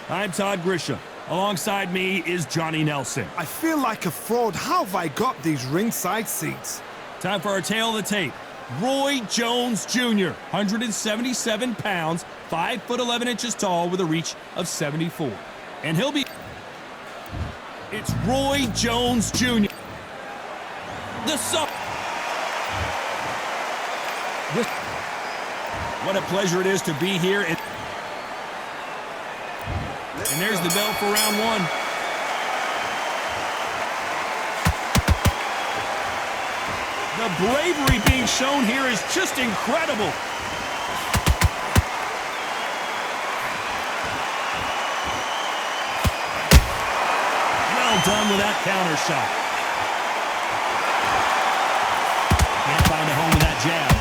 I'm Todd Grisham. Alongside me is Johnny Nelson. I feel like a fraud. How have I got these ringside seats? Time for our tail of the tape. Roy Jones Jr., 177 pounds, 5 foot 11 inches tall with a reach of 74. And he'll be... It's Roy Jones Jr. What a pleasure it is to be here. And there's the bell for round one. The bravery being shown here is just incredible. Well done with that counter shot. Can't find a home with that jab.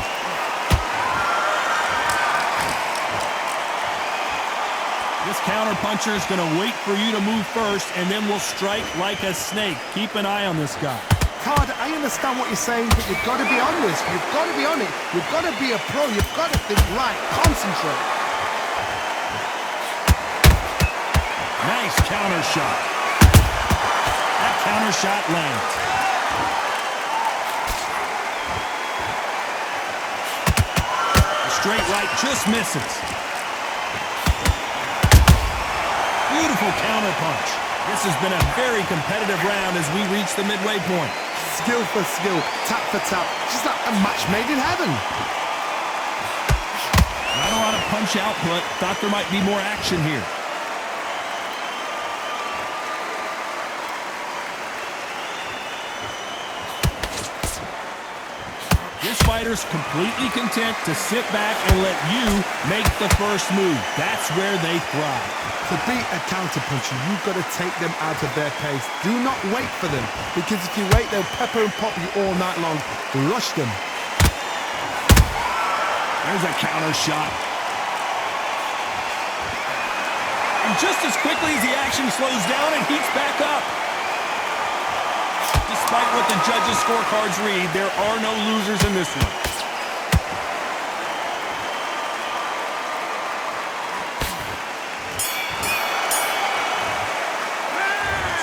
This counter-puncher is going to wait for you to move first, and then will strike like a snake. Keep an eye on this guy. Todd, I understand what you're saying, but you've got to be on this. You've got to be on it. You've got to be a pro. You've got to think right. Concentrate. Nice counter shot. That counter shot lands. The straight right just misses. Beautiful counter punch. This has been a very competitive round as we reach the midway point. Skill for skill, tap for tap, just like a match made in heaven. Not a lot of punch output. Thought there might be more action here. This fighter's completely content to sit back and let you make the first move. That's where they thrive. To beat a counterpuncher, you've got to take them out of their pace. Do not wait for them, because if you wait, they'll pepper and pop you all night long. Rush them. There's a counter shot. And just as quickly as the action slows down, it heats back up. Despite what the judges' scorecards read, there are no losers in this one.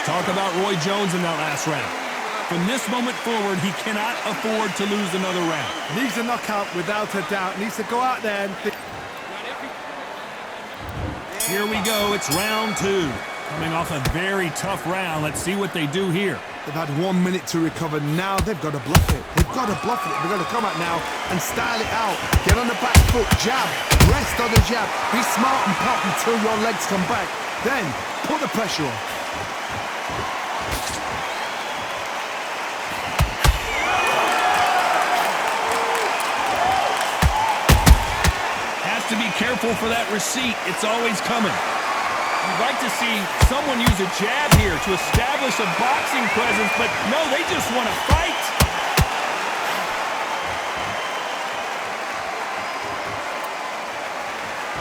Talk about Roy Jones in that last round. From this moment forward, he cannot afford to lose another round. Needs a knockout without a doubt. Needs to go out there and... Here we go. It's round two. Coming off a very tough round. Let's see what they do here. They've had 1 minute to recover. Now they've got to bluff it. They've got to bluff it. They've got to come out now and style it out. Get on the back foot, jab, rest on the jab. Be smart and pop until your legs come back. Then put the pressure on. To be careful for that receipt. It's always coming. You'd like to see someone use a jab here to establish a boxing presence, but no, they just want to fight.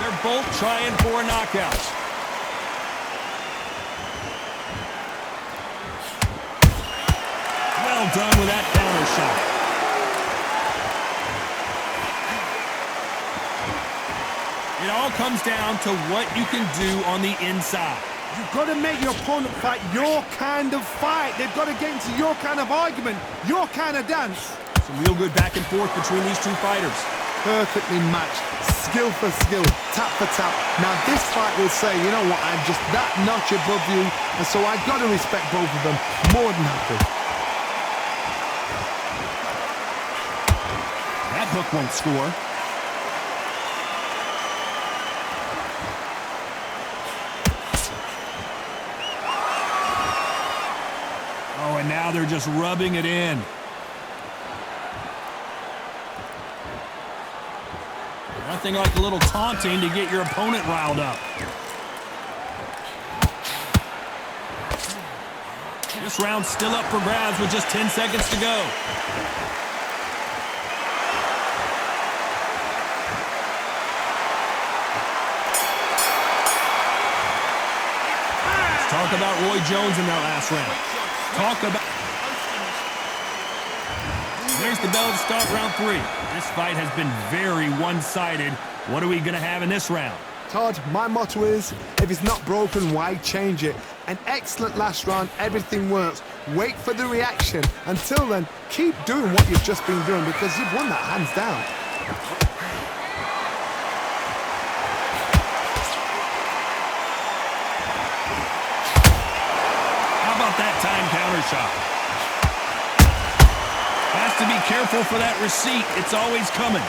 They're both trying for a knockout. Well done with that counter shot. It all comes down to what you can do on the inside. You've got to make your opponent fight your kind of fight. They've got to get into your kind of argument, your kind of dance. Some real good back and forth between these two fighters. Perfectly matched, skill for skill, tap for tap. Now this fight will say, you know what, I'm just that notch above you, and so I've got to respect both of them more than happy. That hook won't score. And now they're just rubbing it in. Nothing like a little taunting to get your opponent riled up. This round's still up for grabs with just 10 seconds to go. Let's talk about Roy Jones in that last round. There's the bell to start round three. This fight has been very one-sided. What are we going to have in this round? Todd, my motto is, if it's not broken, why change it? An excellent last round, everything works. Wait for the reaction. Until then, keep doing what you've just been doing because you've won that hands down. How about that time counter shot? Has to be careful for that receipt. It's always coming.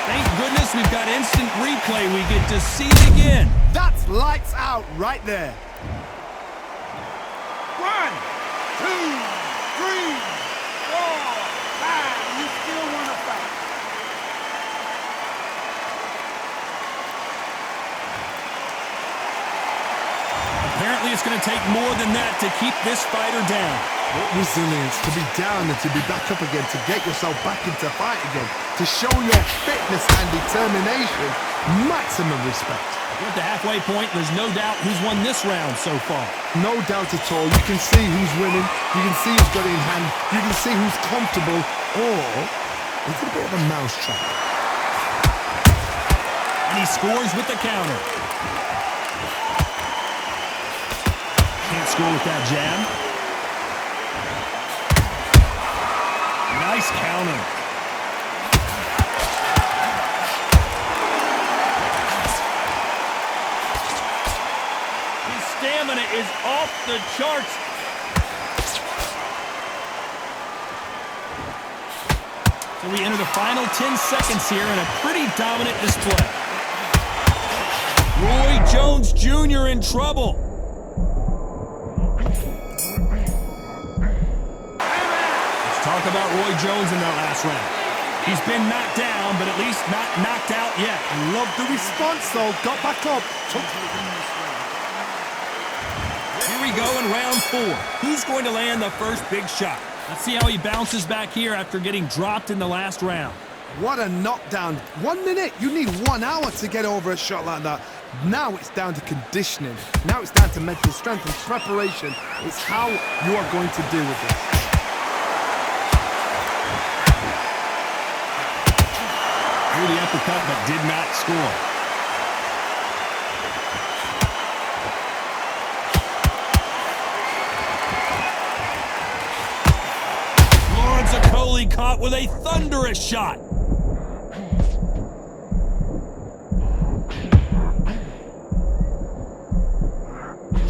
Thank goodness we've got instant replay. We get to see it again. That's lights out right there. 1, 2, 3, 4, 5. You still want to fight? Apparently it's going to take more than that to keep this fighter down. What resilience to be down and to be back up again, to get yourself back into fight again, to show your fitness and determination. Maximum respect. We're at the halfway point. There's no doubt who's won this round so far. No doubt at all. You can see who's winning. You can see who's got it in hand. You can see who's comfortable. Or is it a bit of a mousetrap? And he scores with the counter. Can't score with that jab. Nice counter. His stamina is off the charts. So we enter the final 10 seconds here in a pretty dominant display. Roy Jones Jr. in trouble. Talk about Roy Jones in that last round. He's been knocked down, but at least not knocked out yet. I love the response, though. Got back up. Here we go in round 4. Who's going to land the first big shot? Let's see how he bounces back here after getting dropped in the last round. What a knockdown. 1 minute. You need 1 hour to get over a shot like that. Now it's down to conditioning. Now it's down to mental strength and preparation. It's how you are going to deal with it. Threw the uppercut, but did not score. Lawrence Okolie caught with a thunderous shot.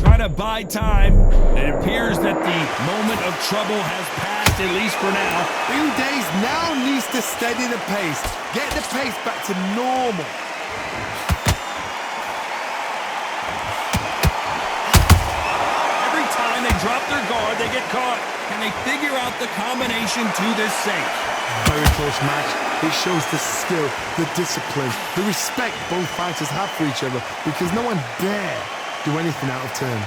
Try to buy time. It appears that the moment of trouble has passed, at least for now. Few days now needs to steady the pace. Get the pace back to normal. Every time they drop their guard, they get caught. Can they figure out the combination to this safe? Very close match. It shows the skill, the discipline, the respect both fighters have for each other because no one dare do anything out of turn.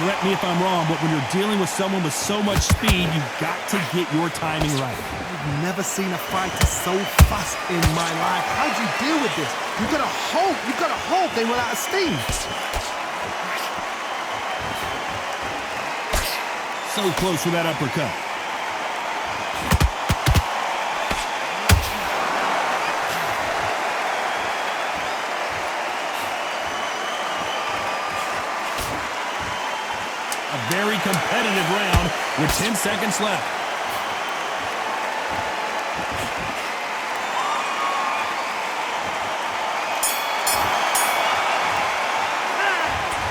Correct me if I'm wrong, but when you're dealing with someone with so much speed, you've got to get your timing right. I've never seen a fighter so fast in my life. How do you deal with this? You've got to hope they run out of steam. So close with that uppercut. A very competitive round with 10 seconds left.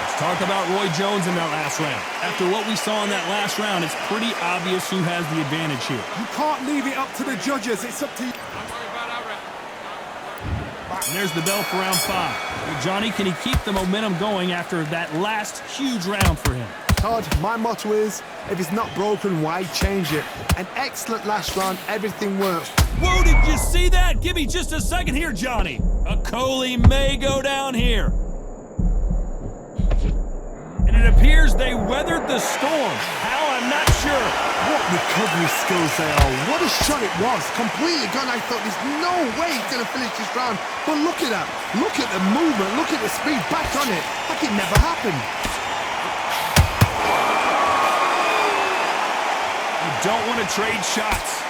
Let's talk about Roy Jones in that last round. After what we saw in that last round, it's pretty obvious who has the advantage here. You can't leave it up to the judges. It's up to you. And there's the bell for round 5. Well, Johnny, can he keep the momentum going after that last huge round for him? Todd, my motto is, if it's not broken, why change it? An excellent last round, everything works. Whoa, did you see that? Give me just a second here, Johnny. Okolie may go down here. And it appears they weathered the storm. How, I'm not sure. What recovery skills they are. What a shot it was. Completely gone. I thought there's no way he's going to finish this round. But look at that. Look at the movement. Look at the speed. Back on it. Like it never happened. You don't want to trade shots.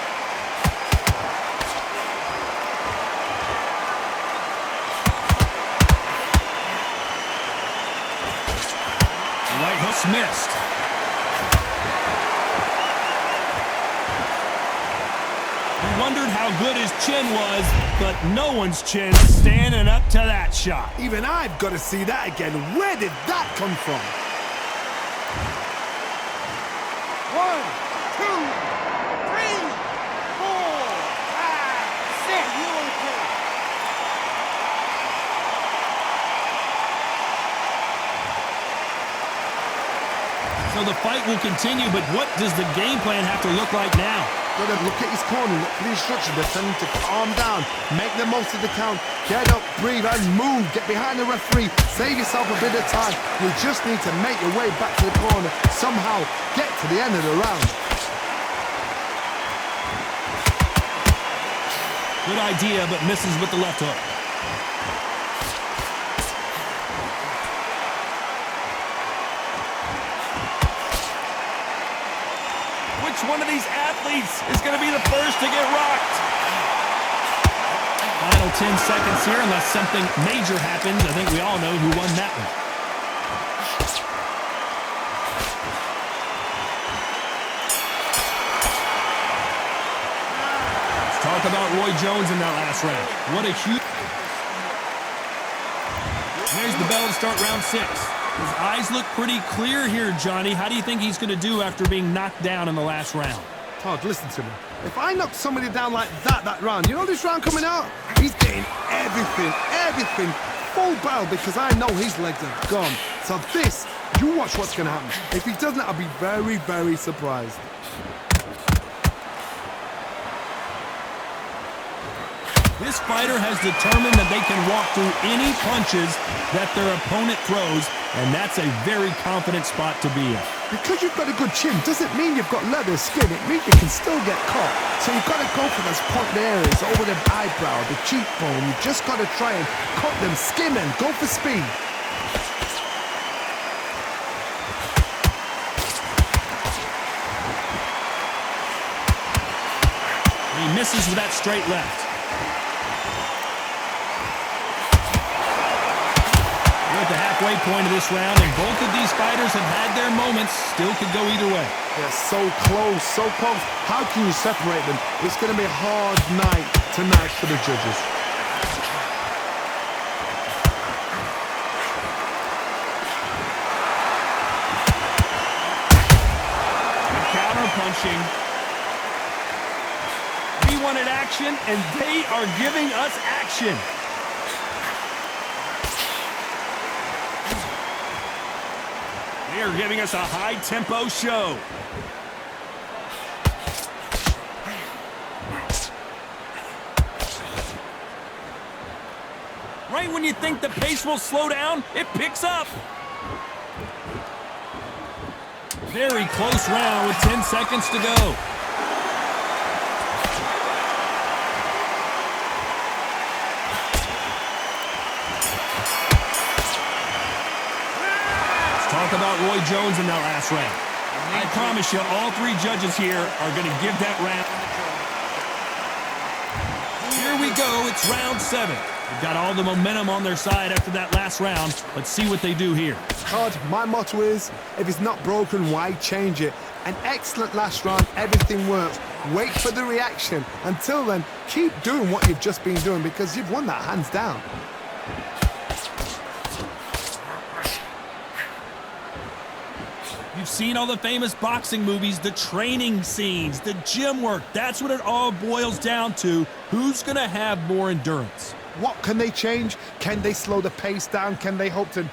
Right hook's missed. We wondered how good his chin was, but no one's chin standing up to that shot. Even I've got to see that again. Where did that come from? 1, 2, 3, 4, 5, 6. You okay? So the fight will continue, but what does the game plan have to look like now? Got to look at his corner, look for the instructions. They're telling him to calm down, make the most of the count, get up, breathe, and move. Get behind the referee, save yourself a bit of time. You just need to make your way back to the corner, somehow get to the end of the round. Good idea, but misses with the left hook. Which one of these athletes is going to be the first to get rocked? Final 10 seconds here, unless something major happens. I think we all know who won that one. Let's talk about Roy Jones in that last round. What a huge... There's the bell to start round 6. His eyes look pretty clear here, Johnny. How do you think he's going to do after being knocked down in the last round? Todd, listen to me. If I knock somebody down like that round, you know this round coming out? He's getting everything, full barrel, because I know his legs are gone. So this, you watch what's going to happen. If he doesn't, I'll be very, very surprised. This fighter has determined that they can walk through any punches that their opponent throws, and that's a very confident spot to be in. Because you've got a good chin doesn't mean you've got leather skin. It means you can still get caught. So you've got to go for those point areas, over the eyebrow, the cheekbone. You've just got to try and cut them, skim and go for speed. He misses with that straight left. We're at the halfway point of this round, and both of these fighters have had their moments. Still could go either way. They're so close, so close. How can you separate them? It's going to be a hard night tonight for the judges. Counter punching. We wanted action, and they are giving us action. They are giving us a high-tempo show. Right when you think the pace will slow down, it picks up. Very close round with 10 seconds to go. Talk about Roy Jones in that last round. I promise you, all three judges here are going to give that round. Here we go. It's round 7. They've got all the momentum on their side after that last round. Let's see what they do here. Todd, my motto is, if it's not broken, why change it? An excellent last round. Everything works. Wait for the reaction. Until then, keep doing what you've just been doing, because you've won that hands down. You've seen all the famous boxing movies, the training scenes, the gym work. That's what it all boils down to. Who's going to have more endurance? What can they change? Can they slow the pace down? Can they hope to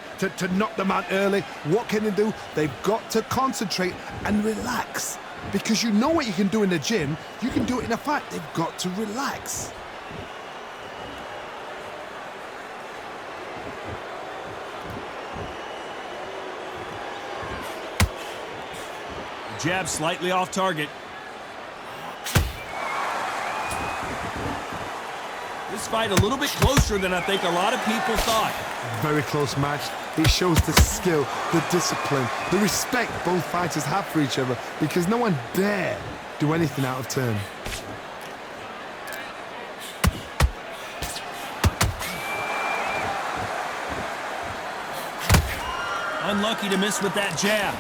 knock them out early? What can they do? They've got to concentrate and relax. Because you know what you can do in the gym, you can do it in a fight. They've got to relax. Jab slightly off target. This fight a little bit closer than I think a lot of people thought. Very close match. It shows the skill, the discipline, the respect both fighters have for each other because no one dare do anything out of turn. Unlucky to miss with that jab.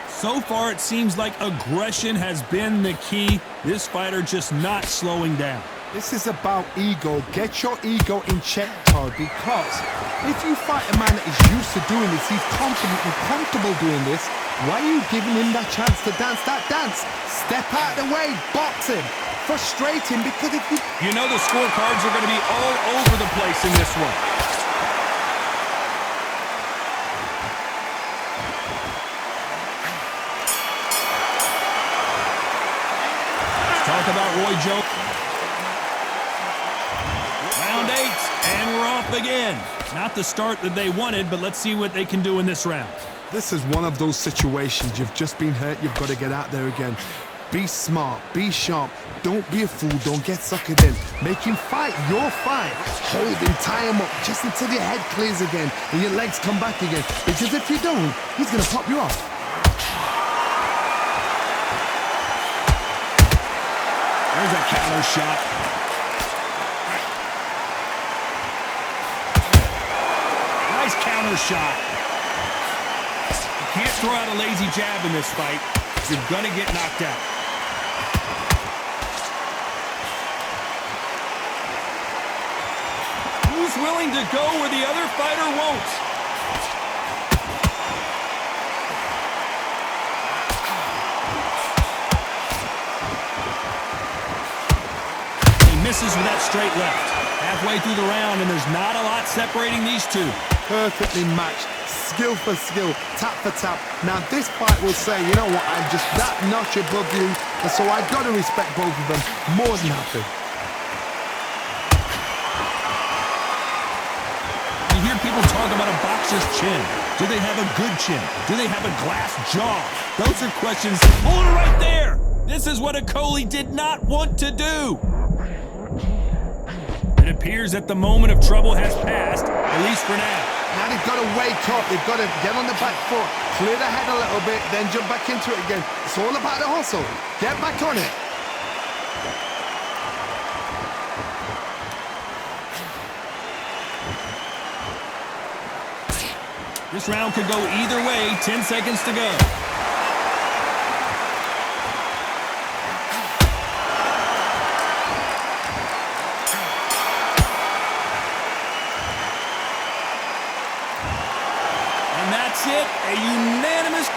So far, it seems like aggression has been the key. This fighter just not slowing down. This is about ego. Get your ego in check, Todd, because if you fight a man that is used to doing this, he's confident and comfortable doing this, why are you giving him that chance to dance that dance? Step out of the way, box him, frustrate him, because if you... You know the scorecards are going to be all over the place in this one. Talk about Roy Jones. Round 8, and we're off again. Not the start that they wanted, but let's see what they can do in this round. This is one of those situations. You've just been hurt, you've got to get out there again. Be smart, be sharp, don't be a fool, don't get suckered in. Make him fight your fight. Hold him, tie him up, just until your head clears again and your legs come back again. Because if you don't, he's going to pop you off. There's a counter shot. Nice counter shot. You can't throw out a lazy jab in this fight. You're going to get knocked out. Who's willing to go where the other fighter won't? Misses with that straight left. Halfway through the round, and there's not a lot separating these two. Perfectly matched, skill for skill, tap for tap. Now this fight will say, you know what, I'm just that notch above you, and so I've got to respect both of them more than happy. You hear people talk about a boxer's chin. Do they have a good chin? Do they have a glass jaw? Those are questions. Hold it right there. This is what Okolie did not want to do. It appears that the moment of trouble has passed, at least for now. Now they've got to wake up, they've got to get on the back foot, clear the head a little bit, then jump back into it again. It's all about the hustle. Get back on it. This round could go either way. 10 seconds to go. And that's it. A unanimous